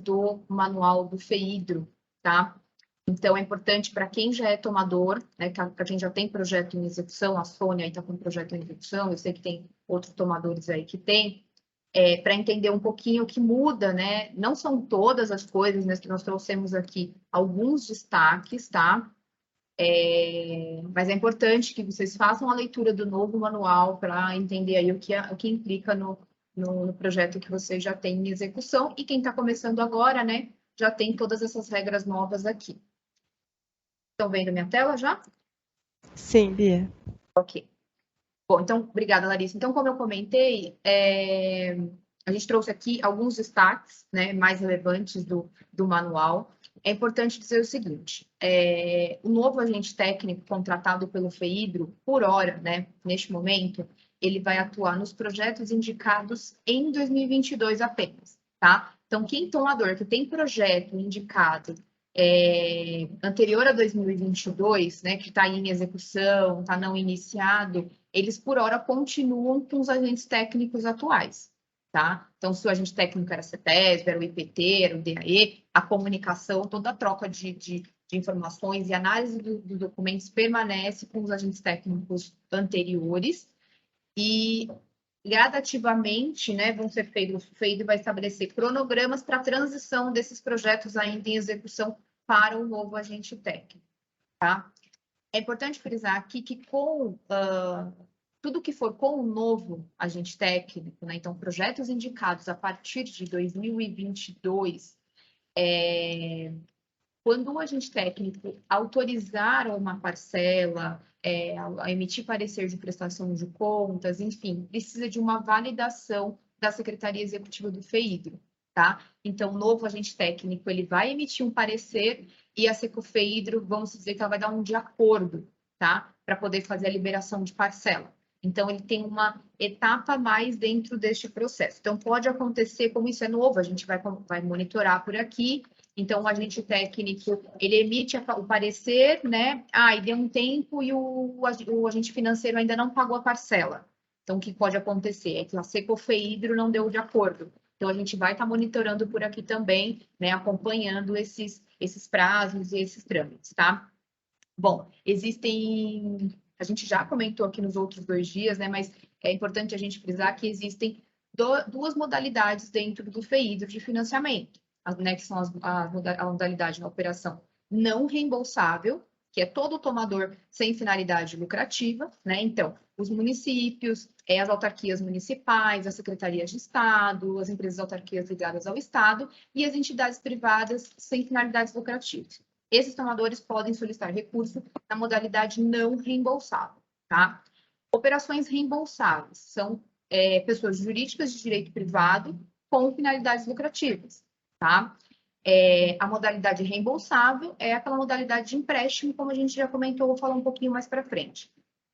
do manual do FEHIDRO, tá? Então, é importante para quem já é tomador, né, para quem já tem projeto em execução, a Sônia aí está com projeto em execução, eu sei que tem outros tomadores aí que tem, para entender um pouquinho o que muda, né? Não são todas as coisas, né, que nós trouxemos aqui alguns destaques, tá? Mas é importante que vocês façam a leitura do novo manual para entender aí o que implica no projeto que vocês já têm em execução, e quem está começando agora, né, já tem todas essas regras novas aqui. Estão vendo minha tela já? Sim, Bia. Ok. Bom, então, obrigada, Larissa. Então, como eu comentei, a gente trouxe aqui alguns destaques, né, mais relevantes do manual. É importante dizer o seguinte, o novo agente técnico contratado pelo FEHIDRO, por hora, né, neste momento, ele vai atuar nos projetos indicados em 2022 apenas, tá? Então, quem tomador que tem projeto indicado anterior a 2022, né, que está em execução, está não iniciado, eles, por hora, continuam com os agentes técnicos atuais, tá? Então, se o agente técnico era CETESB, era o IPT, era o DAE, a comunicação, toda a troca de informações e análise dos documentos permanece com os agentes técnicos anteriores, e gradativamente, né, vão ser feitos, o FEHIDRO vai estabelecer cronogramas para a transição desses projetos ainda em execução para o novo agente técnico, tá? É importante frisar aqui que com tudo que for com o novo agente técnico, né, então projetos indicados a partir de 2022, quando o agente técnico autorizar uma parcela, a emitir parecer de prestação de contas, enfim, precisa de uma validação da Secretaria Executiva do FEHIDRO, tá? Então, o novo agente técnico, ele vai emitir um parecer e a FEHIDRO, vamos dizer que ela vai dar um de acordo, tá? Para poder fazer a liberação de parcela. Então, ele tem uma etapa a mais dentro deste processo. Então, pode acontecer, como isso é novo, a gente vai monitorar por aqui. Então, o agente técnico, ele emite o parecer, né? E deu um tempo e o agente financeiro ainda não pagou a parcela. Então, o que pode acontecer é que a FEHIDRO não deu de acordo. Então, a gente vai estar monitorando por aqui também, né? Acompanhando esses prazos e esses trâmites, tá? Bom, a gente já comentou aqui nos outros 2 dias, né? Mas é importante a gente frisar que existem duas modalidades dentro do FEHIDRO de financiamento, né, que são a modalidade na operação não reembolsável, que é todo tomador sem finalidade lucrativa, né? Então, os municípios, as autarquias municipais, as secretarias de Estado, as empresas autarquias ligadas ao Estado e as entidades privadas sem finalidades lucrativas. Esses tomadores podem solicitar recurso na modalidade não reembolsável, tá? Operações reembolsáveis são pessoas jurídicas de direito privado com finalidades lucrativas, tá? A modalidade reembolsável é aquela modalidade de empréstimo, como a gente já comentou, vou falar um pouquinho mais para frente.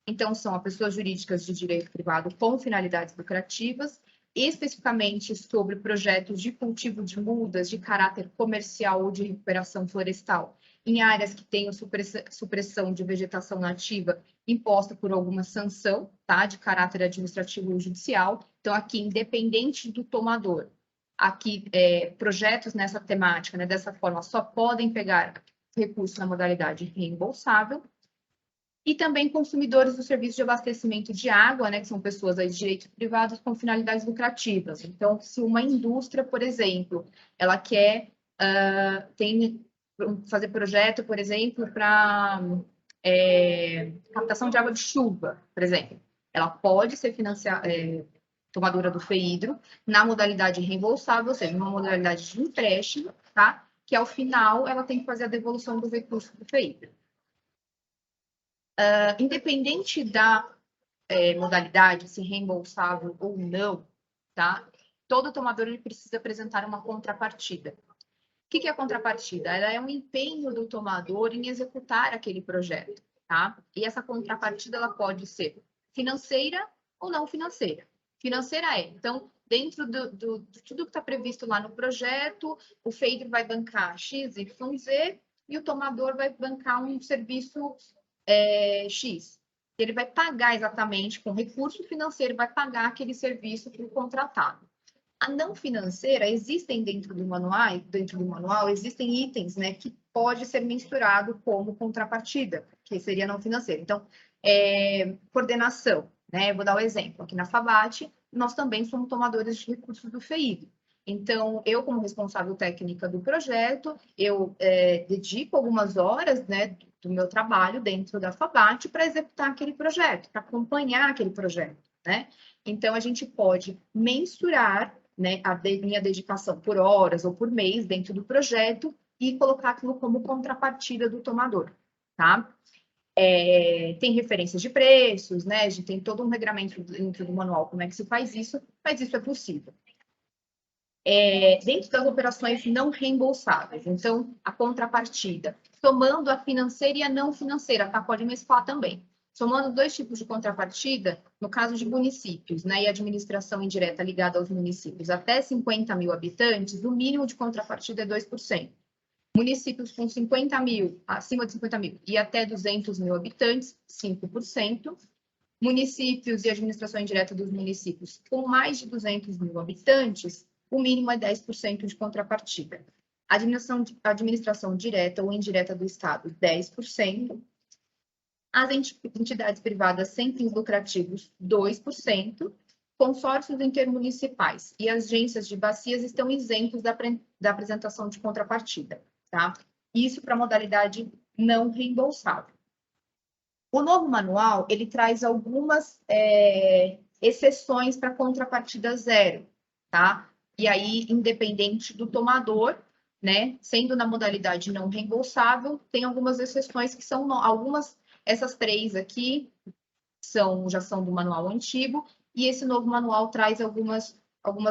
Então, são as pessoas jurídicas de direito privado com finalidades lucrativas, especificamente sobre projetos de cultivo de mudas de caráter comercial ou de recuperação florestal, em áreas que tenham supressão de vegetação nativa imposta por alguma sanção, tá, de caráter administrativo ou judicial. Então, aqui, independente do tomador, aqui, projetos nessa temática, né, dessa forma, só podem pegar recursos na modalidade reembolsável. E também consumidores do serviço de abastecimento de água, né, que são pessoas aí de direitos privados com finalidades lucrativas. Então, se uma indústria, por exemplo, ela quer fazer projeto, por exemplo, para captação de água de chuva, por exemplo, ela pode ser tomadora do FEHIDRO na modalidade reembolsável, ou seja, uma modalidade de empréstimo, tá? Que ao final ela tem que fazer a devolução do recurso do FEHIDRO. Independente da modalidade, se reembolsável ou não, tá? Todo tomador ele precisa apresentar uma contrapartida. O que é a contrapartida? Ela é um empenho do tomador em executar aquele projeto, tá? E essa contrapartida ela pode ser financeira ou não financeira. Financeira então, dentro de tudo que está previsto lá no projeto, o FEHIDRO vai bancar X, Y, Z e o tomador vai bancar um serviço X. Ele vai pagar exatamente com recurso financeiro, vai pagar aquele serviço para o contratado. A não financeira, existem dentro do manual, existem itens, né, que pode ser mensurado como contrapartida, que seria não financeira. Então, coordenação, né? Eu vou dar um exemplo. Aqui na FABAT, nós também somos tomadores de recursos do FEID. Então, eu, como responsável técnica do projeto, eu dedico algumas horas, né, do meu trabalho dentro da FABAT para executar aquele projeto, para acompanhar aquele projeto, né? Então, a gente pode mensurar, né, minha dedicação por horas ou por mês dentro do projeto e colocar aquilo como contrapartida do tomador, tá? Tem referências de preços, né? A gente tem todo um regramento dentro do manual como é que se faz isso, mas isso é possível. Dentro das operações não reembolsáveis, então, a contrapartida, somando a financeira e a não financeira, tá? Pode mesclar também. Somando dois tipos de contrapartida, no caso de municípios, né, e administração indireta ligada aos municípios até 50 mil habitantes, o mínimo de contrapartida é 2%. Municípios com 50 mil, acima de 50 mil e até 200 mil habitantes, 5%. Municípios e administração indireta dos municípios com mais de 200 mil habitantes, o mínimo é 10% de contrapartida. Administração direta ou indireta do Estado, 10%. As entidades privadas sem fins lucrativos, 2%. Consórcios intermunicipais e agências de bacias estão isentos da apresentação de contrapartida, tá? Isso para a modalidade não reembolsável. O novo manual, ele traz algumas exceções para contrapartida zero, tá? E aí, independente do tomador, né? Sendo na modalidade não reembolsável, tem algumas exceções que são essas três aqui já são do manual antigo, e esse novo manual traz algumas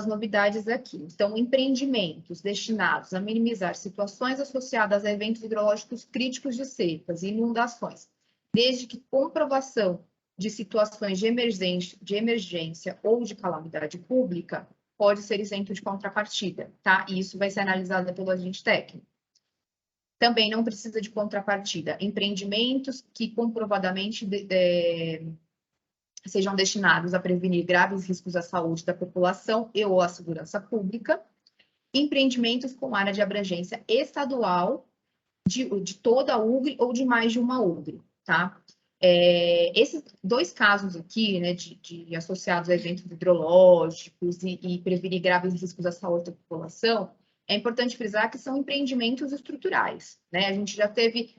novidades aqui. Então, empreendimentos destinados a minimizar situações associadas a eventos hidrológicos críticos de secas e inundações, desde que comprovação de situações de emergência ou de calamidade pública pode ser isento de contrapartida, tá? E isso vai ser analisado pelo agente técnico. Também não precisa de contrapartida. Empreendimentos que comprovadamente sejam destinados a prevenir graves riscos à saúde da população e ou à segurança pública. Empreendimentos com área de abrangência estadual de toda a UGRE ou de mais de uma UGRE, tá? Esses dois casos aqui, né, de associados a eventos hidrológicos e prevenir graves riscos à saúde da população, é importante frisar que são empreendimentos estruturais, né? A gente já teve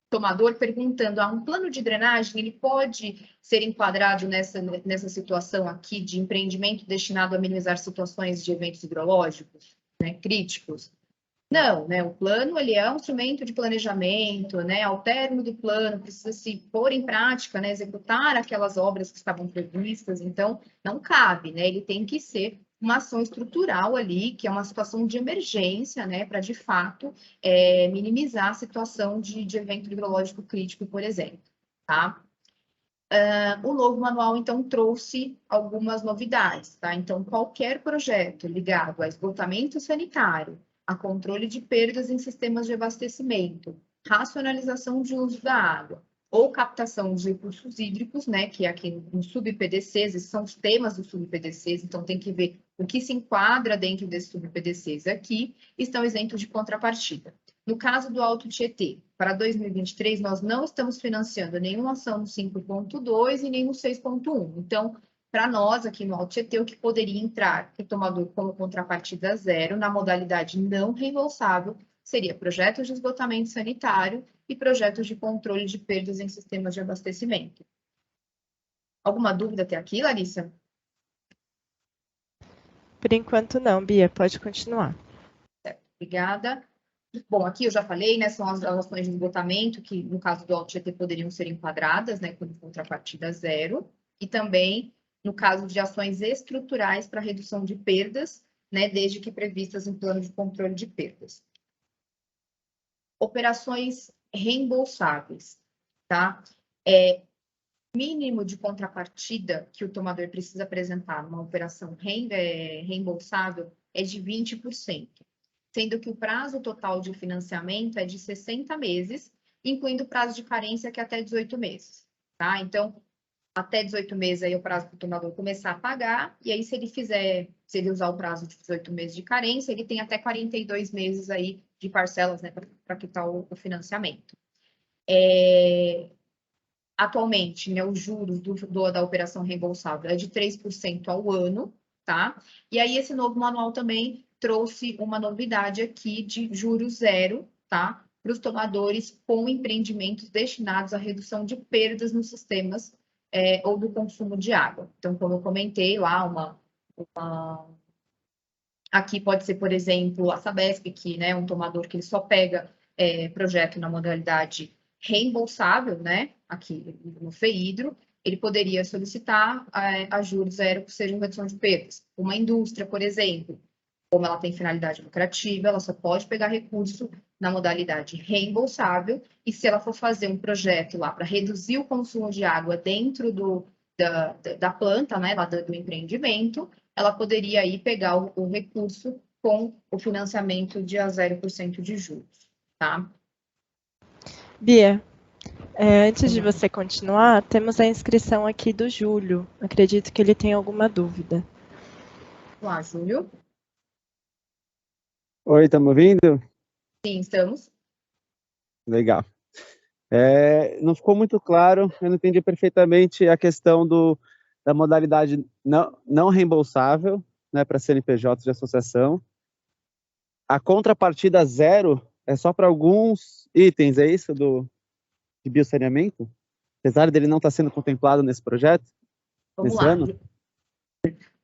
tomador perguntando, um plano de drenagem, ele pode ser enquadrado nessa situação aqui de empreendimento destinado a minimizar situações de eventos hidrológicos, né, críticos? Não, né? O plano, ele é um instrumento de planejamento, né? Ao término do plano, precisa se pôr em prática, né? Executar aquelas obras que estavam previstas, então, não cabe, né? Ele tem que ser uma ação estrutural ali, que é uma situação de emergência, né? Para, de fato, minimizar a situação de evento hidrológico crítico, por exemplo, tá? O novo manual, então, trouxe algumas novidades, tá? Então, qualquer projeto ligado a esgotamento sanitário, a controle de perdas em sistemas de abastecimento, racionalização de uso da água ou captação de recursos hídricos, né, que aqui no sub-PDCs, esses são os temas do sub-PDCs, então tem que ver o que se enquadra dentro desses sub-PDCs aqui, estão isentos de contrapartida. No caso do Alto Tietê, para 2023, nós não estamos financiando nenhuma ação no 5.2 e nem no 6.1. Então, para nós, aqui no Alto Tietê, o que poderia entrar que tomador como contrapartida zero, na modalidade não reembolsável, seria projetos de esgotamento sanitário e projetos de controle de perdas em sistemas de abastecimento. Alguma dúvida até aqui, Larissa? Por enquanto não, Bia, pode continuar. Certo, obrigada. Bom, aqui eu já falei, né, são as ações de esgotamento, que no caso do Alto Tietê poderiam ser enquadradas, né, com contrapartida zero, e também no caso de ações estruturais para redução de perdas, né, desde que previstas em plano de controle de perdas. Operações reembolsáveis, tá? Mínimo de contrapartida que o tomador precisa apresentar numa operação reembolsável é de 20%, sendo que o prazo total de financiamento é de 60 meses, incluindo prazo de carência que é até 18 meses, tá? Então, até 18 meses aí é o prazo para o tomador começar a pagar, e aí se ele usar o prazo de 18 meses de carência, ele tem até 42 meses aí de parcelas, né, para quitar o financiamento. Atualmente, né, os juros da operação reembolsável é de 3% ao ano, tá? E aí esse novo manual também trouxe uma novidade aqui de juros zero, tá? Para os tomadores com empreendimentos destinados à redução de perdas nos sistemas ou do consumo de água. Então, como eu comentei lá, aqui pode ser, por exemplo, a Sabesp, que né, um tomador que ele só pega projeto na modalidade reembolsável, né? Aqui no FEHIDRO, ele poderia solicitar a juros zero, que seja redução de perdas. Uma indústria, por exemplo, como ela tem finalidade lucrativa, ela só pode pegar recurso na modalidade reembolsável, e se ela for fazer um projeto lá para reduzir o consumo de água dentro da planta, né, lá do empreendimento, ela poderia aí pegar o recurso com o financiamento de a 0% de juros, tá? Bia, antes de você continuar, temos a inscrição aqui do Júlio. Acredito que ele tem alguma dúvida. Vamos lá, Júlio. Oi, estamos ouvindo? Sim, estamos. Legal. Não ficou muito claro, eu não entendi perfeitamente a questão da modalidade não reembolsável, né, para CNPJ de associação. A contrapartida zero é só para alguns itens, é isso, de biossaneamento? Apesar dele não estar sendo contemplado nesse projeto? Vamos nesse lá. ano?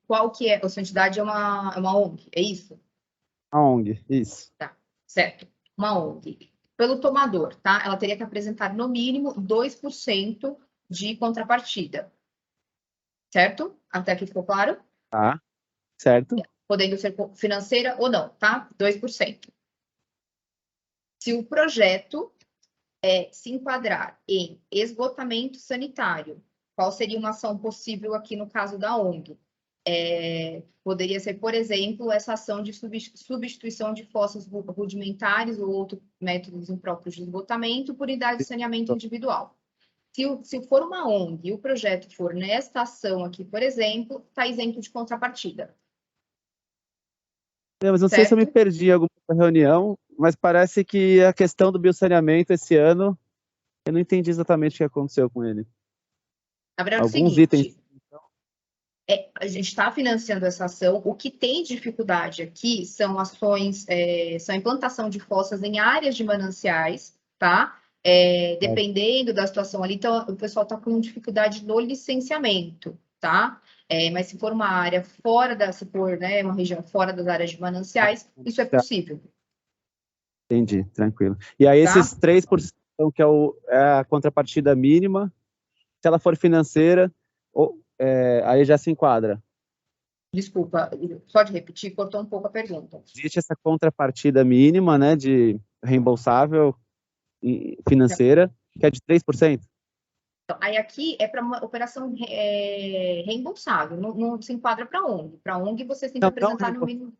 Qual que é? A sua entidade é uma ONG, é isso? A ONG, isso. Tá, certo. Uma ONG. Pelo tomador, tá? Ela teria que apresentar no mínimo 2% de contrapartida. Certo? Até aqui ficou claro? Tá, certo. Podendo ser financeira ou não, tá? 2%. Se o projeto se enquadrar em esgotamento sanitário, qual seria uma ação possível aqui no caso da ONG? Poderia ser, por exemplo, essa ação de substituição de fossas rudimentares ou outros métodos impróprios de esgotamento por unidade de saneamento individual. Se for uma ONG e o projeto for nesta ação aqui, por exemplo, está isento de contrapartida. Mas não sei se eu me perdi em alguma reunião, mas parece que a questão do biossaneamento esse ano, eu não entendi exatamente o que aconteceu com ele. Na verdade, Alguns é o seguinte, itens. A gente está financiando essa ação. O que tem dificuldade aqui são ações, são a implantação de fossas em áreas de mananciais, tá? Dependendo da situação ali, então o pessoal está com dificuldade no licenciamento, tá? Mas se for uma área fora se for, né, uma região fora das áreas de mananciais, isso é possível. Entendi, tranquilo. E aí esses 3%, que é a contrapartida mínima, se ela for financeira, aí já se enquadra. Desculpa, pode repetir? Cortou um pouco a pergunta. Existe essa contrapartida mínima, né, de reembolsável financeira, que é de 3%? Aí aqui é para uma operação reembolsável, não se enquadra para ONG. Para ONG você tem que apresentar no mínimo.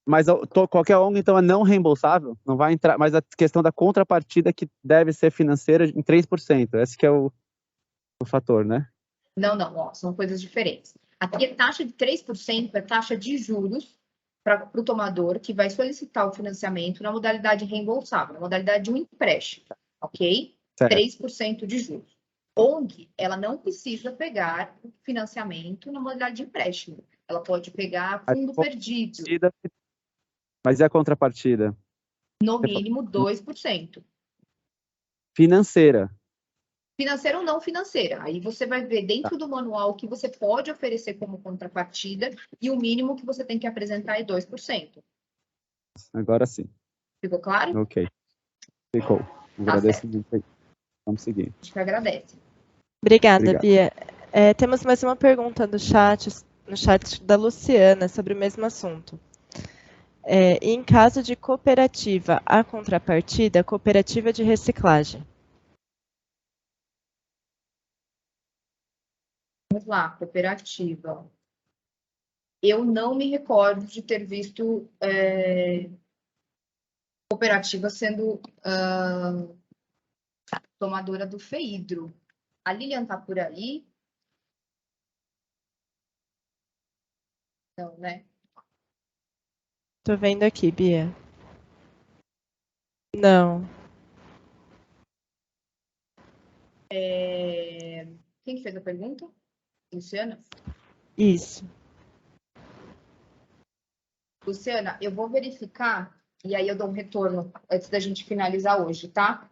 Mas qualquer ONG, então, é não reembolsável? Não vai entrar, mas a questão da contrapartida que deve ser financeira em 3%. Esse que é o fator, né? Não, ó, são coisas diferentes. Aqui a taxa de 3% é taxa de juros para o tomador que vai solicitar o financiamento na modalidade reembolsável, na modalidade de um empréstimo, ok? Certo. 3% de juros. ONG, ela não precisa pegar o financiamento na modalidade de empréstimo. Ela pode pegar fundo perdido. Mas e a contrapartida? No mínimo 2%. Financeira. Financeira ou não financeira. Aí você vai ver dentro do manual o que você pode oferecer como contrapartida e o mínimo que você tem que apresentar é 2%. Agora sim. Ficou claro? Ok. Ficou. Agradeço muito. Vamos seguir. A gente agradece. Obrigada, Bia. Temos mais uma pergunta no chat da Luciana sobre o mesmo assunto. Em caso de cooperativa, a contrapartida, cooperativa de reciclagem. Vamos lá, cooperativa. Eu não me recordo de ter visto cooperativa sendo tomadora do FEHIDRO. A Lilian está por aí? Não, né? Tô vendo aqui, Bia. Não. Quem que fez a pergunta? Luciana? Isso. Luciana, eu vou verificar e aí eu dou um retorno antes da gente finalizar hoje, tá?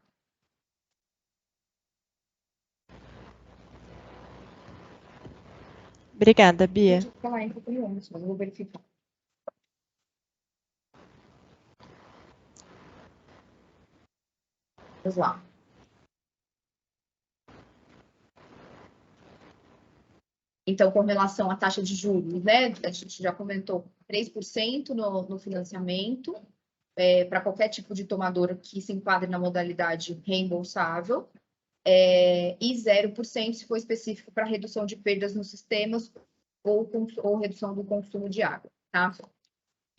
Obrigada, Bia. Fica lá entre opiniões, mas eu vou verificar. Vamos lá. Então, com relação à taxa de juros, né? A gente já comentou 3% no financiamento, para qualquer tipo de tomador que se enquadre na modalidade reembolsável, e 0% se for específico para redução de perdas nos sistemas ou redução do consumo de água, tá?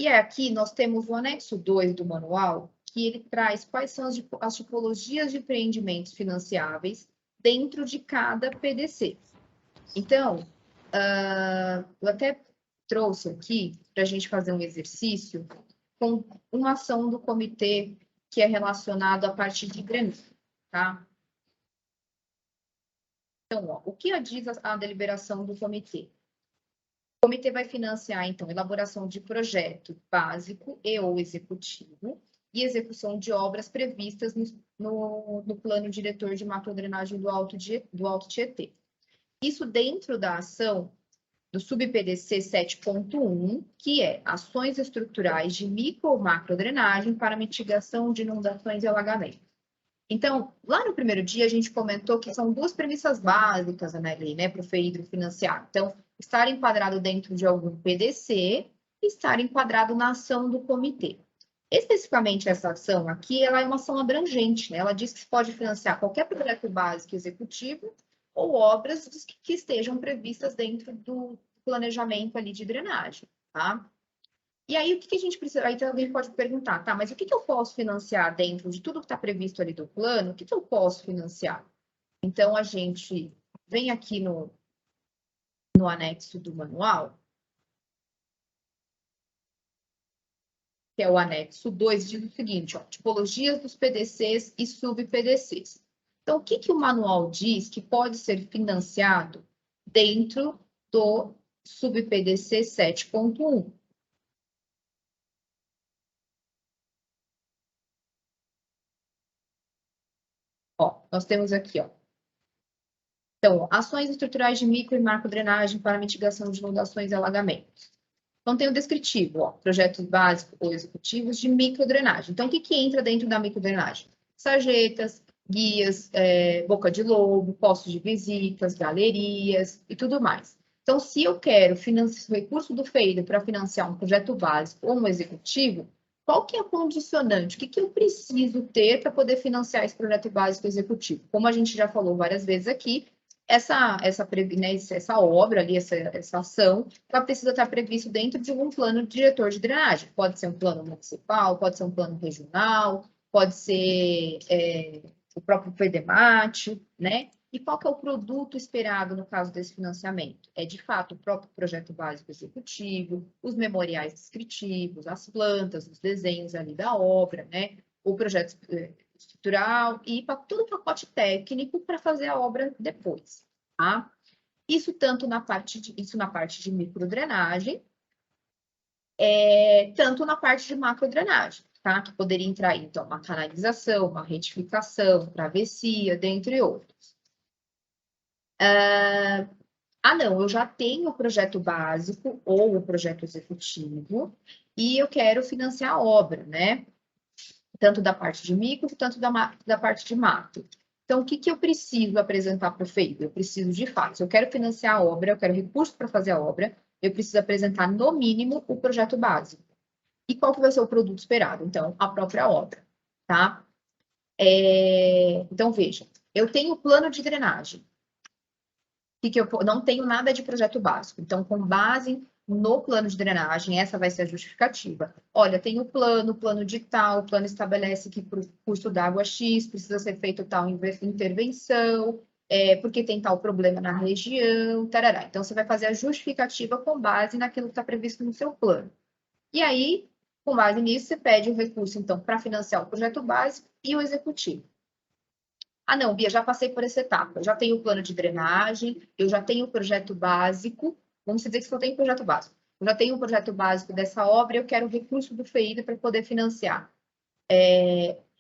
E aqui nós temos o anexo 2 do manual, que ele traz quais são as tipologias de empreendimentos financiáveis dentro de cada PDC. Então, eu até trouxe aqui para a gente fazer um exercício com uma ação do comitê que é relacionado à parte de grana, tá? Então, ó, o que diz a deliberação do comitê? O comitê vai financiar, então, elaboração de projeto básico e ou executivo e execução de obras previstas no plano diretor de macrodrenagem do Alto Tietê. Isso dentro da ação do sub-PDC 7.1, que é ações estruturais de micro ou macrodrenagem para mitigação de inundações e alagamentos. Então, lá no primeiro dia, a gente comentou que são duas premissas básicas, né, para o FEHIDRO financiar. Então, estar enquadrado dentro de algum PDC e estar enquadrado na ação do comitê. Especificamente essa ação aqui, ela é uma ação abrangente, né? Ela diz que se pode financiar qualquer projeto básico executivo ou obras que estejam previstas dentro do planejamento ali de drenagem, tá? E aí, o que a gente precisa? Aí alguém pode perguntar, tá, mas o que eu posso financiar dentro de tudo que está previsto ali do plano? O que eu posso financiar? Então, a gente vem aqui no anexo do manual, que é o anexo 2, diz o seguinte, ó, tipologias dos PDCs e sub-PDCs. Então, o que o manual diz que pode ser financiado dentro do sub-PDC 7.1? Ó, nós temos aqui, ó. Então, ações estruturais de micro e macrodrenagem para mitigação de inundações e alagamentos. Então, tem o descritivo, ó, projetos básicos ou executivos de microdrenagem. Então, o que entra dentro da microdrenagem? Sarjetas, guias, boca de lobo, postos de visitas, galerias e tudo mais. Então, se eu quero o recurso do FEHIDRO para financiar um projeto básico ou um executivo, qual que é a condicionante? O que eu preciso ter para poder financiar esse projeto básico executivo? Como a gente já falou várias vezes aqui, essa obra ali, essa ação, ela precisa estar prevista dentro de um plano diretor de drenagem. Pode ser um plano municipal, pode ser um plano regional, pode ser o próprio PEDEMAT, né? E qual que é o produto esperado no caso desse financiamento? É, de fato, o próprio projeto básico executivo, os memoriais descritivos, as plantas, os desenhos ali da obra, né? O projeto estrutural e para todo o pacote técnico para fazer a obra depois, tá? Isso tanto na parte de microdrenagem, tanto na parte de macrodrenagem, tá? Que poderia entrar, então, uma canalização, uma retificação, travessia, dentre outros. Não, eu já tenho o projeto básico ou o projeto executivo e eu quero financiar a obra, né? Tanto da parte de micro, tanto da parte de macro. Então, o que eu preciso apresentar para o FEHIDRO? Eu preciso, de fato, se eu quero financiar a obra, eu quero recurso para fazer a obra, eu preciso apresentar, no mínimo, o projeto básico. E qual que vai ser o produto esperado? Então, a própria obra, tá? Então, veja, eu tenho o plano de drenagem, que eu não tenho nada de projeto básico. Então, com base no plano de drenagem, essa vai ser a justificativa. Olha, tem o plano de tal, o plano estabelece que para o curso d'água X precisa ser feito tal intervenção, porque tem tal problema na região, tarará. Então, você vai fazer a justificativa com base naquilo que está previsto no seu plano. E aí, com base nisso, você pede o recurso, então, para financiar o projeto básico e o executivo. Ah, não, Bia, já passei por essa etapa. Eu já tenho o plano de drenagem, eu já tenho o projeto básico. Vamos dizer que só tem o projeto básico. Eu já tenho o projeto básico dessa obra, eu quero o recurso do FEIDA para poder financiar.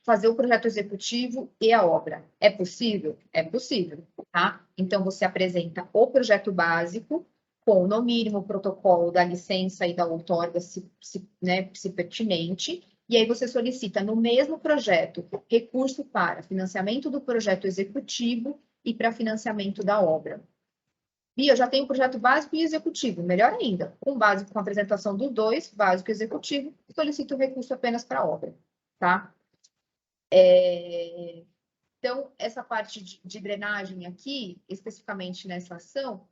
Fazer o projeto executivo e a obra. É possível? É possível, tá? Então, você apresenta o projeto básico, com, no mínimo, o protocolo da licença e da outorga, se pertinente, e aí você solicita, no mesmo projeto, recurso para financiamento do projeto executivo e para financiamento da obra. Bia, eu já tenho o projeto básico e executivo, melhor ainda. Um básico com a apresentação dos dois, básico e executivo, solicito o recurso apenas para a obra, tá? Então, essa parte de drenagem aqui, especificamente nessa ação,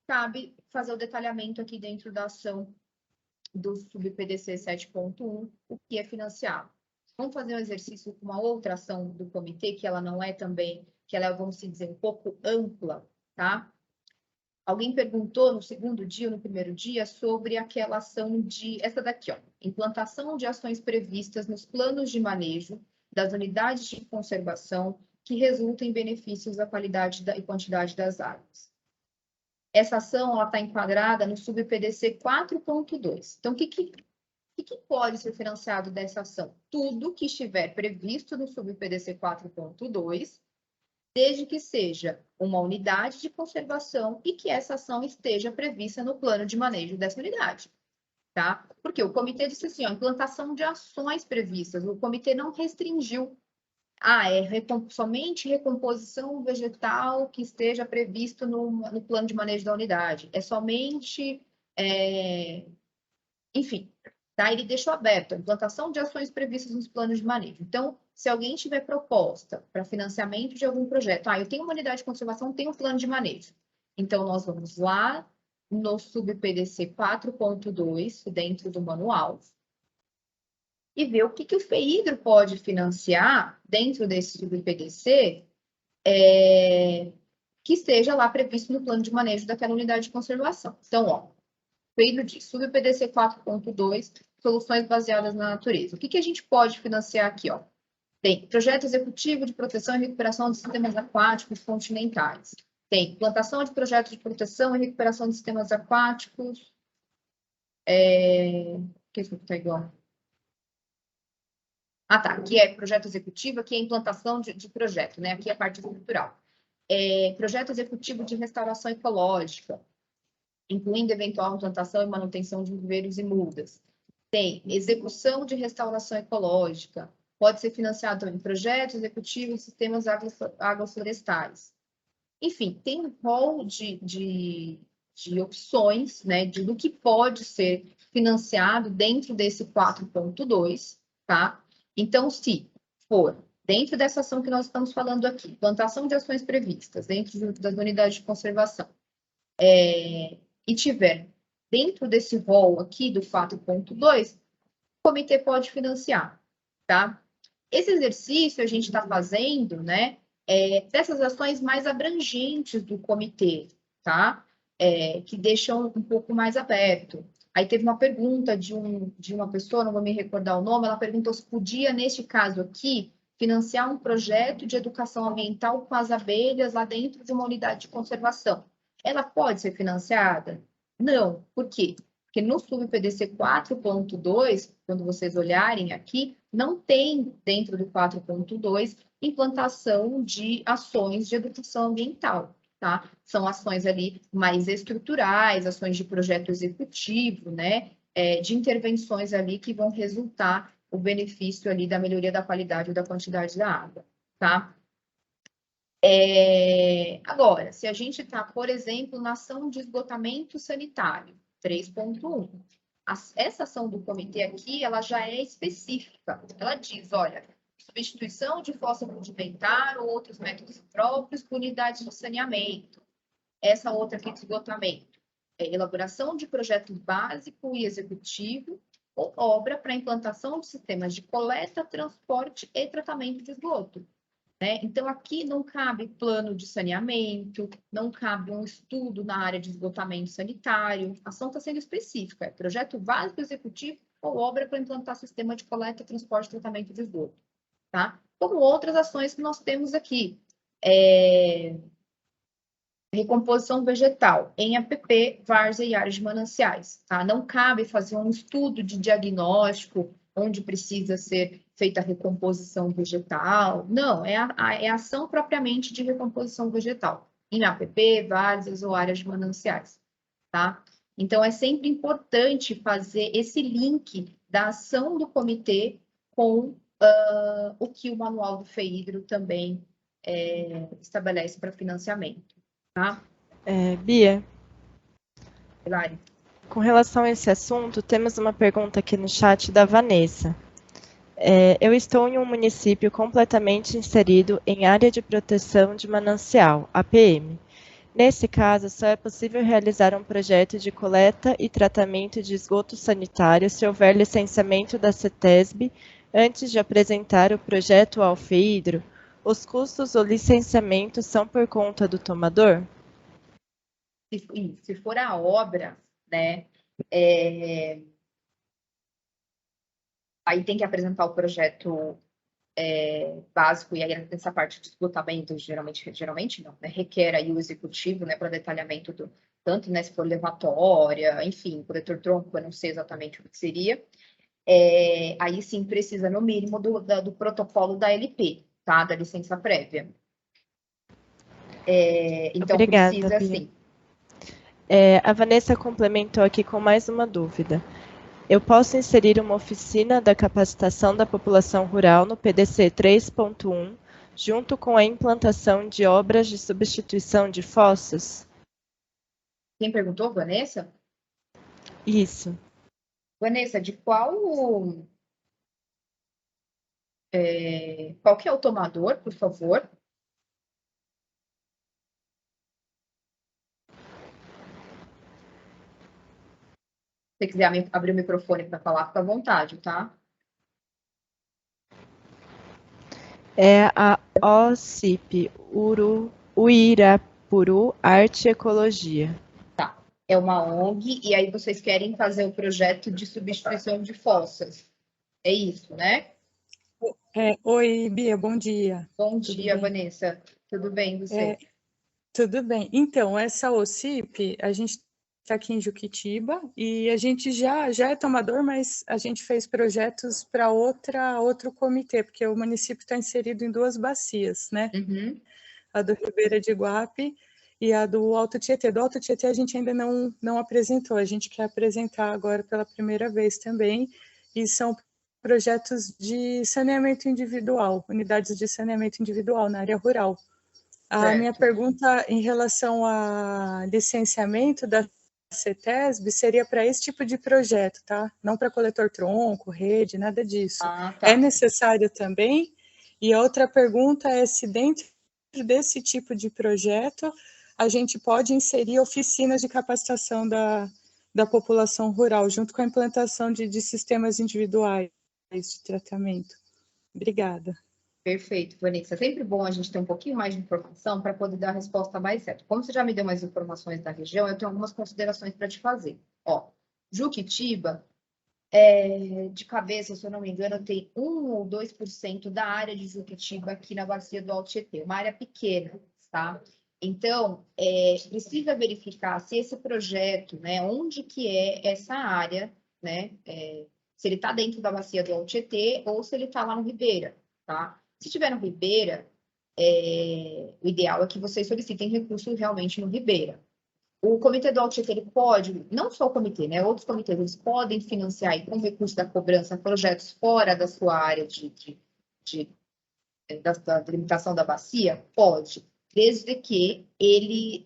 cabe fazer o detalhamento aqui dentro da ação do sub-PDC 7.1, o que é financiado. Vamos fazer um exercício com uma outra ação do comitê, que ela não é também, que ela é, vamos dizer, um pouco ampla, tá? Alguém perguntou no segundo dia ou no primeiro dia sobre aquela ação essa daqui, ó, implantação de ações previstas nos planos de manejo das unidades de conservação que resultam em benefícios à qualidade e quantidade das águas. Essa ação está enquadrada no sub-PDC 4.2. Então, o que pode ser financiado dessa ação? Tudo que estiver previsto no sub-PDC 4.2, desde que seja uma unidade de conservação e que essa ação esteja prevista no plano de manejo dessa unidade, tá? Porque o comitê disse assim, ó, implantação de ações previstas, o comitê não restringiu. Somente recomposição vegetal que esteja previsto no plano de manejo da unidade. É somente, enfim, tá? Ele deixou aberto a implantação de ações previstas nos planos de manejo. Então, se alguém tiver proposta para financiamento de algum projeto, eu tenho uma unidade de conservação, tenho um plano de manejo. Então, nós vamos lá no sub-PDC 4.2, dentro do manual, e ver o que o FEIDRO pode financiar dentro desse sub-PDC que esteja lá previsto no plano de manejo daquela unidade de conservação. Então, ó, FEIDRO diz, sub-PDC 4.2, soluções baseadas na natureza. O que a gente pode financiar aqui, ó? Tem projeto executivo de proteção e recuperação de sistemas aquáticos continentais. Tem plantação de projetos de proteção e recuperação de sistemas aquáticos. Que isso está igual? Tá. Aqui é projeto executivo, aqui é implantação de projeto, né? Aqui é a parte estrutural. Projeto executivo de restauração ecológica, incluindo eventual implantação e manutenção de viveiros e mudas. Tem execução de restauração ecológica, pode ser financiado também projeto executivo de sistemas agroflorestais. Enfim, tem um rol de opções, né, do que pode ser financiado dentro desse 4.2, tá? Então, se for dentro dessa ação que nós estamos falando aqui, plantação de ações previstas dentro das unidades de conservação, e tiver dentro desse rol aqui do 4.2, o comitê pode financiar, tá? Esse exercício a gente está fazendo, né, dessas ações mais abrangentes do comitê, tá? Que deixam um pouco mais aberto. Aí teve uma pergunta de uma pessoa, não vou me recordar o nome, ela perguntou se podia, neste caso aqui, financiar um projeto de educação ambiental com as abelhas lá dentro de uma unidade de conservação. Ela pode ser financiada? Não. Por quê? Porque no sub-PDC 4.2, quando vocês olharem aqui, não tem dentro do 4.2 implantação de ações de educação ambiental. Tá? São ações ali mais estruturais, ações de projeto executivo, né? De intervenções ali que vão resultar o benefício ali da melhoria da qualidade e da quantidade da água, tá? Agora, se a gente está, por exemplo, na ação de esgotamento sanitário, 3.1, essa ação do comitê aqui, ela já é específica. Ela diz, olha, substituição de fossa rudimentar ou outros métodos próprios por unidades de saneamento. Essa outra aqui de esgotamento. Elaboração de projeto básico e executivo ou obra para implantação de sistemas de coleta, transporte e tratamento de esgoto. né? Então, aqui não cabe plano de saneamento, não cabe um estudo na área de esgotamento sanitário. A ação está sendo específica, é projeto básico executivo ou obra para implantar sistema de coleta, transporte e tratamento de esgoto, tá? Como outras ações que nós temos aqui. Recomposição vegetal em APP, várzea e áreas de mananciais, tá? Não cabe fazer um estudo de diagnóstico onde precisa ser feita a recomposição vegetal. Não, é a ação propriamente de recomposição vegetal em APP, várzeas ou áreas de mananciais, tá? Então, é sempre importante fazer esse link da ação do comitê com o que o manual do FEHIDRO também estabelece para financiamento. Tá? Bia, Hilari. Com relação a esse assunto, temos uma pergunta aqui no chat da Vanessa. Eu estou em um município completamente inserido em área de proteção de manancial, APM. Nesse caso, só é possível realizar um projeto de coleta e tratamento de esgoto sanitário se houver licenciamento da CETESB antes de apresentar o projeto ao FEHIDRO. Os custos do licenciamento são por conta do tomador? Se for a obra, né, aí tem que apresentar o projeto básico, e aí nessa parte de esgotamento, geralmente não, né, requer aí o executivo, né, para detalhamento do, tanto, né, se for levatória, enfim, coletor tronco, eu não sei exatamente o que seria, aí sim precisa, no mínimo, do protocolo da LP, tá, da licença prévia. Então, Obrigada, precisa, Bia. sim. A Vanessa complementou aqui com mais uma dúvida. Eu posso inserir uma oficina da capacitação da população rural no PDC 3.1, junto com a implantação de obras de substituição de fossas? Quem perguntou, Vanessa? Isso. Vanessa, de qual que é o tomador, por favor? Se você quiser abrir o microfone para falar, fica à vontade, tá? É a OCIP, Uirapuru Arte e Ecologia. Tá. É uma ONG, e aí vocês querem fazer o projeto de substituição de fossas. É isso, né? Oi, Bia, bom dia. Bom dia, Vanessa. Tudo bem, você? Tudo bem. Então, essa OCIP, a gente está aqui em Juquitiba e a gente já é tomador, mas a gente fez projetos para outro comitê, porque o município está inserido em 2 bacias, né? Uhum. A do Ribeira de Iguape e a do Alto Tietê. Do Alto Tietê a gente ainda não apresentou, a gente quer apresentar agora pela primeira vez também, e são projetos de saneamento individual, unidades de saneamento individual na área rural. A minha pergunta em relação a licenciamento da CETESB seria para esse tipo de projeto, tá? Não para coletor tronco, rede, nada disso. Ah, tá. É necessário também? E a outra pergunta é se dentro desse tipo de projeto a gente pode inserir oficinas de capacitação da população rural, junto com a implantação de sistemas individuais de tratamento. Obrigada. Perfeito, Vanessa. É sempre bom a gente ter um pouquinho mais de informação para poder dar a resposta mais certa. Como você já me deu mais informações da região, eu tenho algumas considerações para te fazer. Ó, Juquitiba, de cabeça, se eu não me engano, tem 1 ou 2% da área de Juquitiba aqui na bacia do Alto Tietê, uma área pequena, tá? Então, precisa verificar se esse projeto, né, onde que é essa área, né, se ele está dentro da bacia do Alto Tietê ou se ele está lá no Ribeira, tá? Se tiver no Ribeira, o ideal é que vocês solicitem recurso realmente no Ribeira. O Comitê do Alto Tietê, ele pode, não só o comitê, né? Outros comitês, eles podem financiar aí, com recurso da cobrança projetos fora da sua área da delimitação da bacia? Pode, desde que ele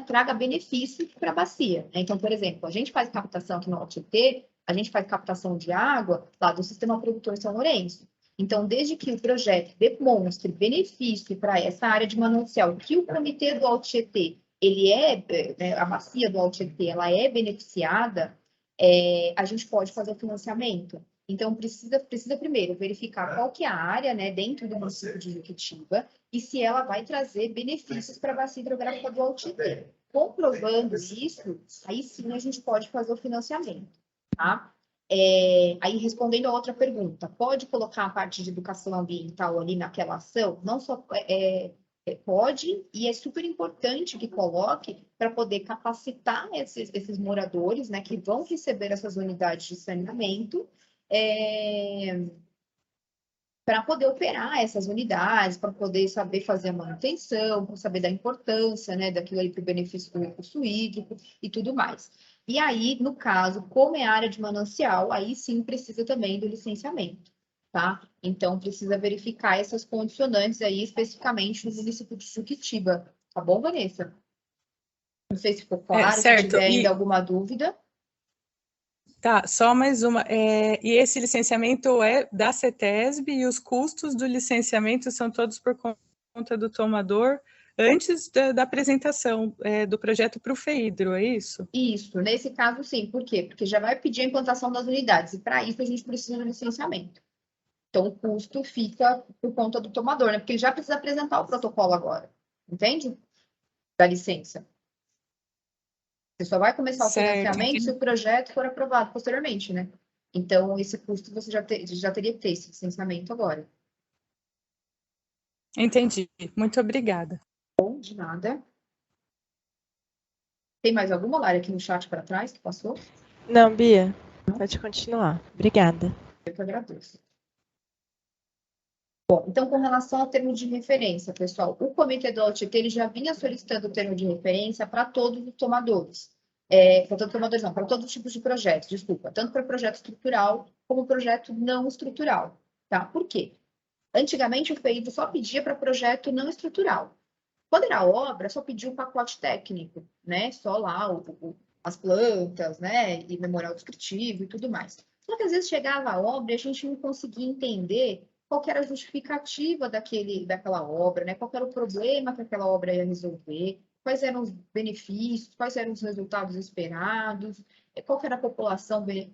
traga benefício para a bacia, né? Então, por exemplo, a gente faz captação aqui no Alto Tietê, a gente faz captação de água lá do Sistema Produtor São Lourenço. Então, desde que o projeto demonstre benefício para essa área de manancial, que o Comitê do Alto Tietê, a bacia do Alto Tietê, ela é beneficiada, a gente pode fazer o financiamento. Então, precisa primeiro verificar qual que é a área, né, dentro do município de Jequitiba e se ela vai trazer benefícios para a bacia hidrográfica do Altietê. Comprovando isso, aí sim a gente pode fazer o financiamento, tá? Aí, respondendo a outra pergunta, pode colocar a parte de educação ambiental ali naquela ação? Não só pode, e é super importante que coloque para poder capacitar esses moradores, né, que vão receber essas unidades de saneamento, para poder operar essas unidades, para poder saber fazer a manutenção, para saber da importância, né, daquilo aí para o benefício do recurso hídrico e tudo mais. E aí, no caso, como é área de manancial, aí sim precisa também do licenciamento, tá? Então, precisa verificar essas condicionantes aí, especificamente no município de Juquitiba, tá bom, Vanessa? Não sei se ficou claro, se tiver ainda alguma dúvida. Tá, só mais uma. E esse licenciamento é da CETESB e os custos do licenciamento são todos por conta do tomador antes da apresentação do projeto para o FEIDRO, é isso? Isso, nesse caso sim. Por quê? Porque já vai pedir a implantação das unidades e para isso a gente precisa do licenciamento. Então, o custo fica por conta do tomador, né? Porque ele já precisa apresentar o protocolo agora, entende? Da licença. Você só vai começar o financiamento se o projeto for aprovado posteriormente, né? Então, esse custo você já teria que ter esse licenciamento agora. Entendi. Muito obrigada. Bom, de nada. Tem mais alguma, Lara, aqui no chat para trás que passou? Não, Bia. Pode continuar. Obrigada. Eu que agradeço. Bom, então, com relação ao termo de referência, pessoal, o Comitê do Altietê ele já vinha solicitando o termo de referência para todos os tomadores. Para todos os tomadores, não, para todos os tipos de projetos, desculpa, tanto para projeto estrutural como projeto não estrutural, tá? Por quê? Antigamente, o FEIDRO só pedia para projeto não estrutural. Quando era obra, só pedia o pacote técnico, né? Só lá as plantas, né? E memorial descritivo e tudo mais. Só que às vezes chegava a obra e a gente não conseguia entender qual que era a justificativa daquela obra, né? Qual que era o problema que aquela obra ia resolver, quais eram os benefícios, quais eram os resultados esperados, qual que era a população que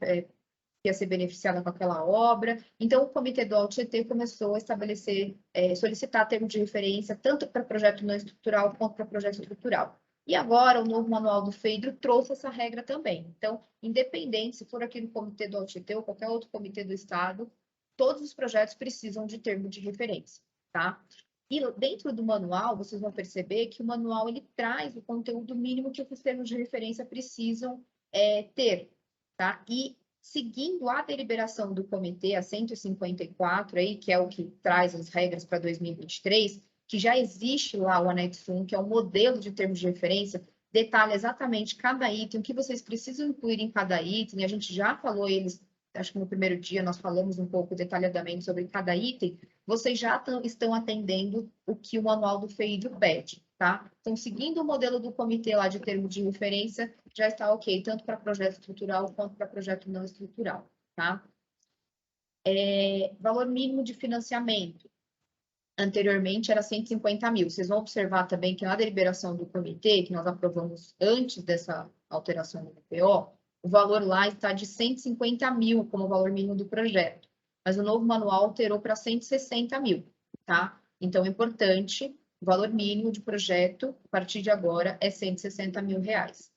ia ser beneficiada com aquela obra. Então, o Comitê do Altietê começou a estabelecer, solicitar termo de referência, tanto para projeto não estrutural quanto para projeto estrutural. E agora, o novo manual do FEIDRO trouxe essa regra também. Então, independente se for aqui no Comitê do Altietê ou qualquer outro comitê do Estado, todos os projetos precisam de termo de referência, tá? E dentro do manual, vocês vão perceber que o manual ele traz o conteúdo mínimo que os termos de referência precisam ter, tá? E seguindo a deliberação do comitê, a 154, aí, que é o que traz as regras para 2023, que já existe lá o anexo 1, que é o modelo de termos de referência, detalha exatamente cada item, o que vocês precisam incluir em cada item, a gente já falou eles, acho que no primeiro dia nós falamos um pouco detalhadamente sobre cada item, vocês já estão atendendo o que o manual do FEIDRO pede, tá? Então, seguindo o modelo do comitê lá de termo de referência, já está ok, tanto para projeto estrutural quanto para projeto não estrutural, tá? Valor mínimo de financiamento. Anteriormente era 150 mil. Vocês vão observar também que na deliberação do comitê, que nós aprovamos antes dessa alteração do PO, o valor lá está de 150 mil como valor mínimo do projeto. Mas o novo manual alterou para 160 mil, tá? Então, é importante, o valor mínimo de projeto, a partir de agora, é 160 mil reais.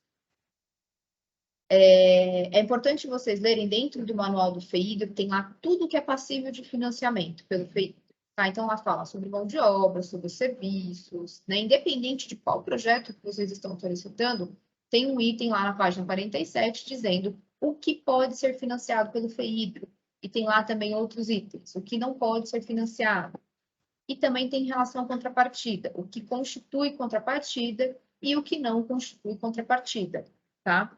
É importante vocês lerem dentro do manual do FEIDRO, tem lá tudo que é passível de financiamento pelo FEIDRO. Tá? Então, lá fala sobre mão de obra, sobre serviços, né? Independente de qual projeto que vocês estão solicitando, tem um item lá na página 47 dizendo o que pode ser financiado pelo FEIDRO. E tem lá também outros itens, o que não pode ser financiado. E também tem relação à contrapartida, o que constitui contrapartida e o que não constitui contrapartida, tá?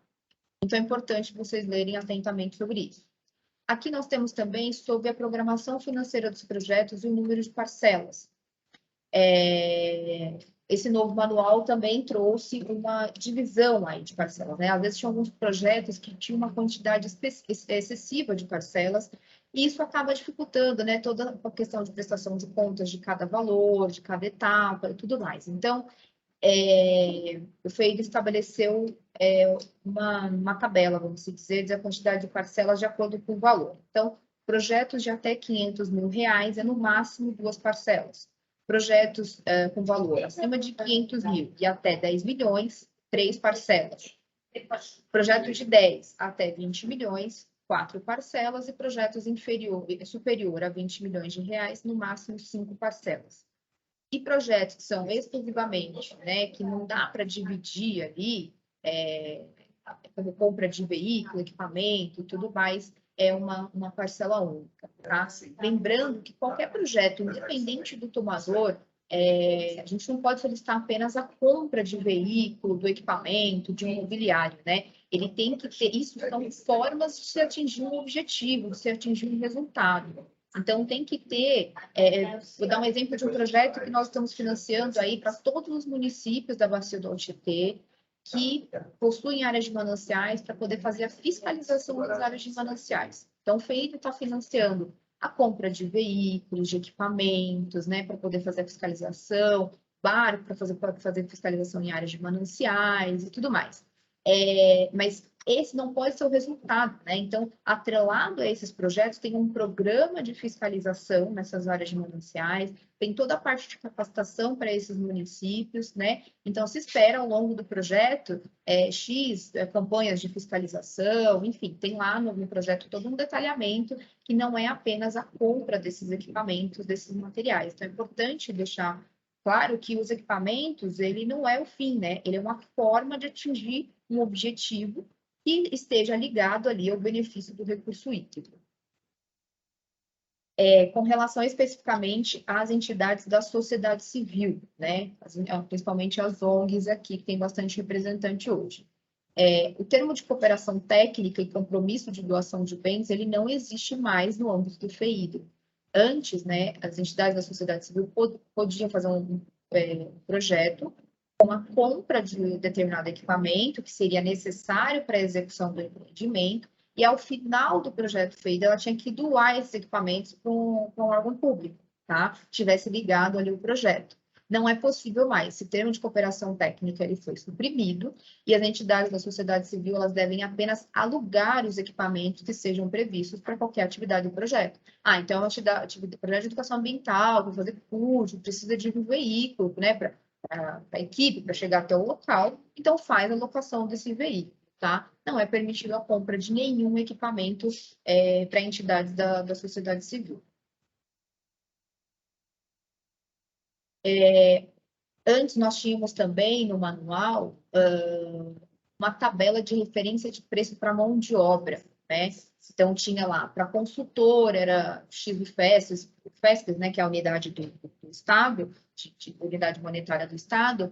Então, é importante vocês lerem atentamente sobre isso. Aqui nós temos também sobre a programação financeira dos projetos e o número de parcelas. Esse novo manual também trouxe uma divisão aí de parcelas, né? Às vezes tinha alguns projetos que tinham uma quantidade excessiva de parcelas, e isso acaba dificultando, né, toda a questão de prestação de contas de cada valor, de cada etapa e tudo mais. Então, o FEIDRO estabeleceu uma tabela, vamos dizer a quantidade de parcelas de acordo com o valor. Então, Projetos de até R$500 mil é no máximo 2 parcelas. Projetos com valor acima de 500 mil e até 10 milhões, 3 parcelas. Projetos de 10 até 20 milhões, 4 parcelas. E projetos superior a 20 milhões de reais, no máximo 5 parcelas. E projetos que são exclusivamente, né, que não dá para dividir ali, como compra de veículo, equipamento e tudo mais, é uma parcela única, tá? Lembrando que qualquer projeto, independente do tomador, a gente não pode solicitar apenas a compra de veículo, do equipamento, de um imobiliário, né? Ele tem que ter, isso são formas de se atingir um objetivo, de se atingir um resultado. Então, tem que ter, vou dar um exemplo de um projeto que nós estamos financiando aí para todos os municípios da Bacia do Tietê, que possuem áreas de mananciais, para poder fazer a fiscalização das áreas de mananciais. Então, o FEIDRO está financiando a compra de veículos, de equipamentos, né, para poder fazer a fiscalização, barco para fazer fiscalização em áreas de mananciais e tudo mais. Mas esse não pode ser o resultado, né? Então, atrelado a esses projetos, tem um programa de fiscalização nessas áreas de mananciais, tem toda a parte de capacitação para esses municípios, né? Então, se espera ao longo do projeto campanhas de fiscalização, enfim, tem lá no projeto todo um detalhamento que não é apenas a compra desses equipamentos, desses materiais. Então, é importante deixar claro que os equipamentos, ele não é o fim, né? Ele é uma forma de atingir um objetivo que esteja ligado ali ao benefício do recurso hídrico. Com relação especificamente às entidades da sociedade civil, né? Principalmente as ONGs aqui, que tem bastante representante hoje. O termo de cooperação técnica e compromisso de doação de bens, ele não existe mais no âmbito do FEIDRO. Antes, né, as entidades da sociedade civil podiam fazer um projeto com a compra de determinado equipamento que seria necessário para a execução do empreendimento, e ao final do projeto FEIDRO, ela tinha que doar esses equipamentos para um órgão público, tá? Tivesse ligado ali o projeto. Não é possível mais. Esse termo de cooperação técnica ele foi suprimido, e as entidades da sociedade civil elas devem apenas alugar os equipamentos que sejam previstos para qualquer atividade do projeto. Então, projeto de educação ambiental, para fazer curso, precisa de um veículo, né, para a equipe, para chegar até o local, então faz a locação desse veículo, tá? Não é permitido a compra de nenhum equipamento para entidades da sociedade civil. Antes, nós tínhamos também no manual uma tabela de referência de preço para mão de obra, né? Então, tinha lá, para consultor, era XFESPES, né, que é a unidade do Estado, de unidade monetária do Estado,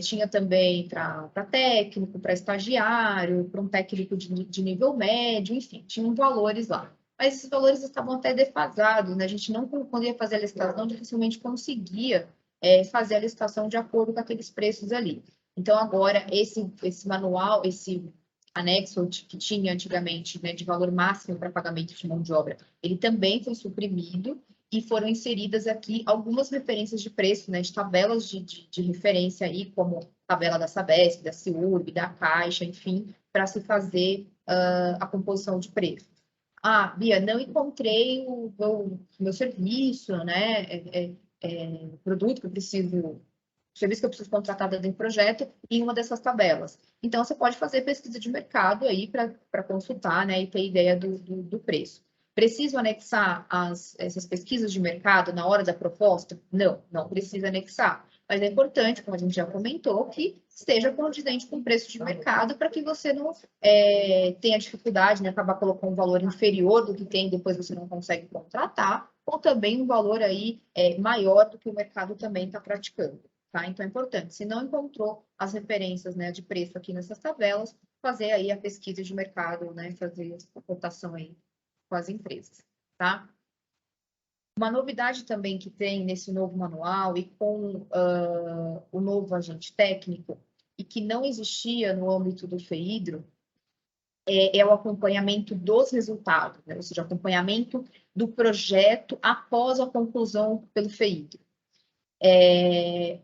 tinha também para técnico, para estagiário, para um técnico de nível médio, enfim, tinham valores lá. Mas esses valores estavam até defasados, né? A gente não, quando ia fazer a licitação, dificilmente conseguia fazer a licitação de acordo com aqueles preços ali. Então, agora, esse manual, esse anexo que tinha antigamente, né, de valor máximo para pagamento de mão de obra, ele também foi suprimido e foram inseridas aqui algumas referências de preço, né, de tabelas de referência aí, como tabela da Sabesp, da CIURB, da Caixa, enfim, para se fazer a composição de preço. Bia, não encontrei o meu serviço, né, produto que eu preciso, serviço que eu preciso contratar dentro do projeto em uma dessas tabelas. Então, você pode fazer pesquisa de mercado aí para consultar, né, e ter ideia do preço. Preciso anexar essas pesquisas de mercado na hora da proposta? Não precisa anexar. Mas é importante, como a gente já comentou, que esteja condizente com o preço de mercado para que você não tenha dificuldade, né, acabar colocando um valor inferior do que tem, depois você não consegue contratar, ou também um valor aí maior do que o mercado também está praticando. Tá? Então, é importante, se não encontrou as referências, né, de preço aqui nessas tabelas, fazer aí a pesquisa de mercado, né, fazer a cotação aí com as empresas, tá? Uma novidade também que tem nesse novo manual e com o novo agente técnico, e que não existia no âmbito do FEIDRO, é o acompanhamento dos resultados, né? Ou seja, acompanhamento do projeto após a conclusão pelo FEIDRO.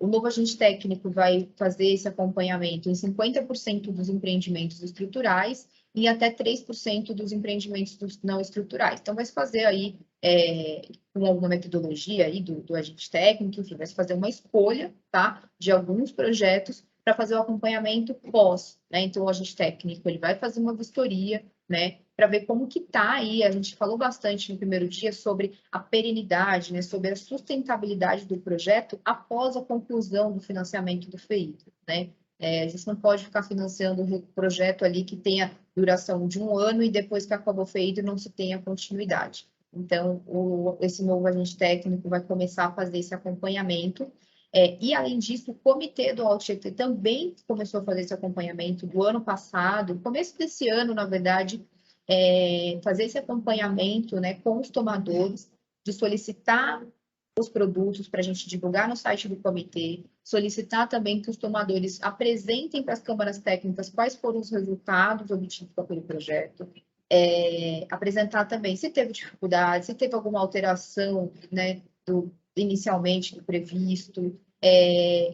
O novo agente técnico vai fazer esse acompanhamento em 50% dos empreendimentos estruturais e até 3% dos empreendimentos não estruturais. Então, vai se fazer aí, com alguma metodologia aí do agente técnico, enfim, vai se fazer uma escolha, tá, de alguns projetos para fazer o acompanhamento pós, né? Então, o agente técnico, ele vai fazer uma vistoria, né, para ver como que tá aí. A gente falou bastante no primeiro dia sobre a perenidade, né, sobre a sustentabilidade do projeto após a conclusão do financiamento do FEIDRO, né? A gente não pode ficar financiando um projeto ali que tenha duração de 1 ano e depois que acabou o FEIDRO não se tenha continuidade. Então, esse novo agente técnico vai começar a fazer esse acompanhamento. E, além disso, o comitê do Alto Tietê também começou a fazer esse acompanhamento do ano passado, começo desse ano, na verdade, fazer esse acompanhamento, né, com os tomadores, de solicitar os produtos para a gente divulgar no site do comitê, solicitar também que os tomadores apresentem para as câmaras técnicas quais foram os resultados obtidos com aquele projeto, apresentar também se teve dificuldade, se teve alguma alteração, né, inicialmente do previsto.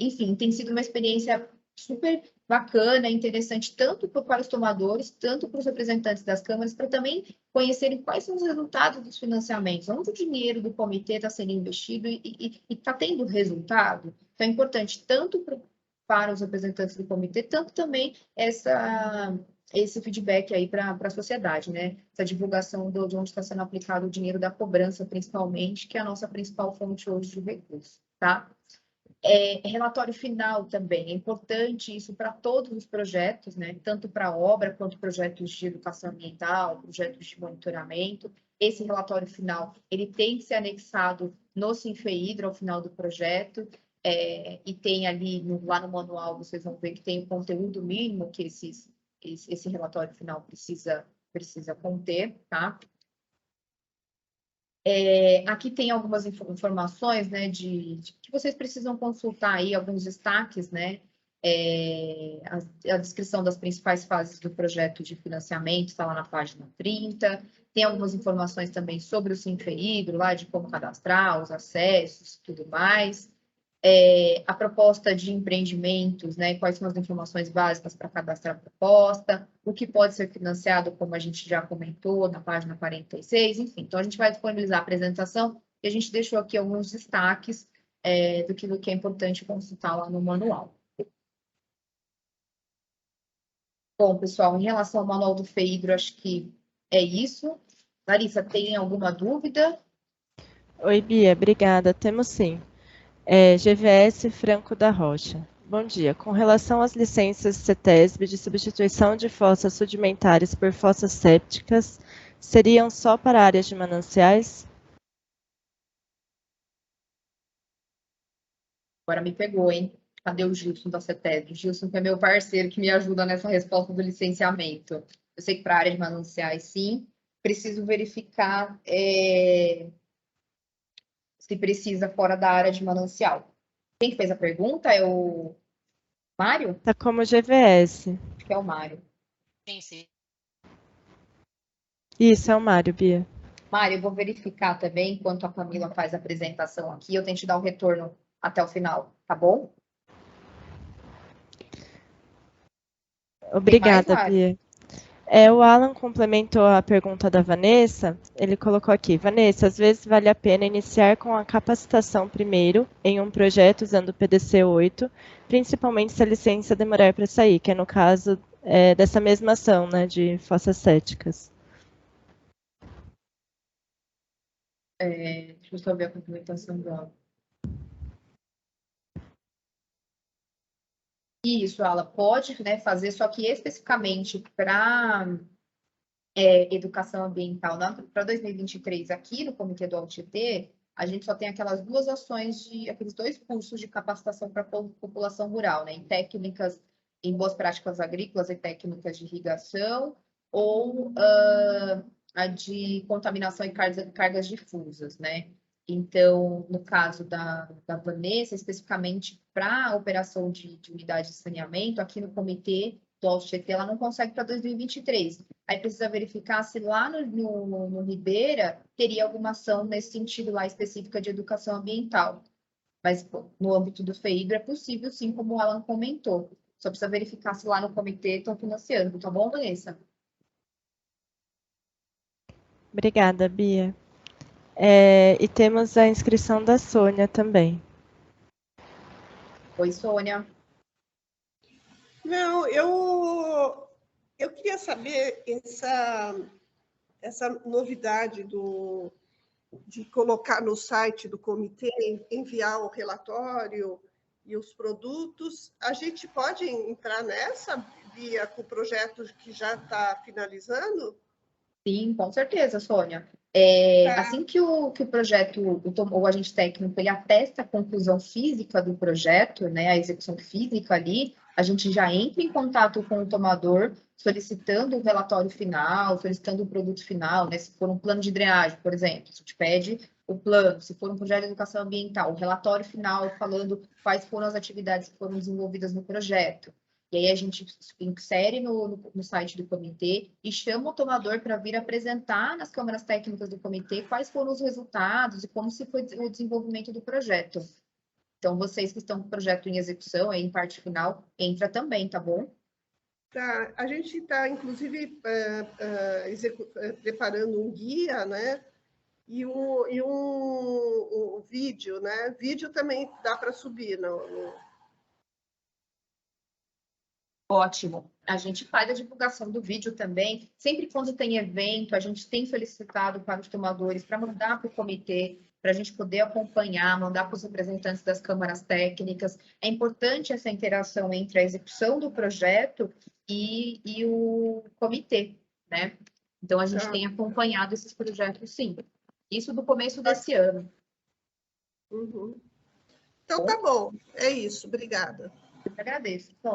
Enfim, tem sido uma experiência super bacana, interessante, tanto para os tomadores, tanto para os representantes das câmaras, para também conhecerem quais são os resultados dos financiamentos, onde o dinheiro do comitê está sendo investido e está tendo resultado. Então, é importante tanto para os representantes do comitê, tanto também esse feedback aí para a sociedade, né? Essa divulgação de onde está sendo aplicado o dinheiro da cobrança, principalmente, que é a nossa principal fonte hoje de recursos, tá? Relatório final também, é importante isso para todos os projetos, né? Tanto para a obra, quanto projetos de educação ambiental, projetos de monitoramento. Esse relatório final, ele tem que ser anexado no Sinfeidro ao final do projeto, e tem ali, lá no manual, vocês vão ver que tem o conteúdo mínimo que esse relatório final precisa conter, tá? Aqui tem algumas informações, né, que vocês precisam consultar aí, alguns destaques, né, a descrição das principais fases do projeto de financiamento está lá na página 30, tem algumas informações também sobre o Sinfeidro, lá de como cadastrar, os acessos, tudo mais. A proposta de empreendimentos, né? Quais são as informações básicas para cadastrar a proposta, o que pode ser financiado, como a gente já comentou, na página 46, enfim. Então, a gente vai disponibilizar a apresentação e a gente deixou aqui alguns destaques do que é importante consultar lá no manual. Bom, pessoal, em relação ao manual do FEIDRO, acho que é isso. Larissa, tem alguma dúvida? Oi, Bia, obrigada. Temos sim. GVS Franco da Rocha. Bom dia. Com relação às licenças CETESB de substituição de fossas sedimentares por fossas sépticas, seriam só para áreas de mananciais? Agora me pegou, hein? Cadê o Gilson da CETESB? O Gilson, que é meu parceiro, que me ajuda nessa resposta do licenciamento. Eu sei que para a área de mananciais, sim. Preciso verificar se precisa fora da área de manancial. Quem que fez a pergunta? É o Mário? Está como GVS. Acho que é o Mário. Sim. Isso, é o Mário, Bia. Mário, eu vou verificar também, enquanto a Camila faz a apresentação aqui, eu tento te dar o retorno até o final, tá bom? Obrigada, Bia. O Alan complementou a pergunta da Vanessa, ele colocou aqui: Vanessa, às vezes vale a pena iniciar com a capacitação primeiro em um projeto usando o PDC 8, principalmente se a licença demorar para sair, que é no caso dessa mesma ação, né, de fossas céticas. Deixa eu só ver a complementação dela. Isso, ela pode, né, fazer, só que especificamente para educação ambiental, para 2023, aqui no Comitê do Alto Tietê, a gente só tem aquelas duas ações, aqueles 2 cursos de capacitação para a população rural, né, em técnicas, em boas práticas agrícolas e técnicas de irrigação, ou a de contaminação e cargas difusas, né? Então, no caso da Vanessa, especificamente para a operação de unidade de saneamento, aqui no comitê do Alto Tietê, ela não consegue para 2023. Aí precisa verificar se lá no Ribeira teria alguma ação nesse sentido lá específica de educação ambiental. Mas no âmbito do FEIDRO é possível, sim, como o Alan comentou. Só precisa verificar se lá no comitê estão financiando, tá bom, Vanessa? Obrigada, Bia. E temos a inscrição da Sônia também. Oi, Sônia. Não, eu queria saber essa novidade de colocar no site do comitê, enviar o relatório e os produtos. A gente pode entrar nessa, Bia, com o projeto que já está finalizando? Sim, com certeza, Sônia. Assim que o projeto, o agente técnico, ele atesta a conclusão física do projeto, né, a execução física ali, a gente já entra em contato com o tomador, solicitando o relatório final, solicitando o produto final, né, se for um plano de drenagem, por exemplo, a gente pede o plano, se for um projeto de educação ambiental, o relatório final falando quais foram as atividades que foram desenvolvidas no projeto. E aí a gente insere no site do comitê e chama o tomador para vir apresentar nas câmaras técnicas do comitê quais foram os resultados e como se foi o desenvolvimento do projeto. Então, vocês que estão com o projeto em execução, aí, em parte final, entra também, tá bom? Tá. A gente está, inclusive, preparando um guia, né? E um vídeo, né? Vídeo também dá para subir Ótimo. A gente faz a divulgação do vídeo também. Sempre quando tem evento, a gente tem solicitado para os tomadores para mandar para o comitê, para a gente poder acompanhar, mandar para os representantes das câmaras técnicas. É importante essa interação entre a execução do projeto e o comitê, né? Então, a gente tem acompanhado esses projetos, sim. Isso do começo desse ano. Uhum. Então, tá bom. É isso. Obrigada. Eu agradeço.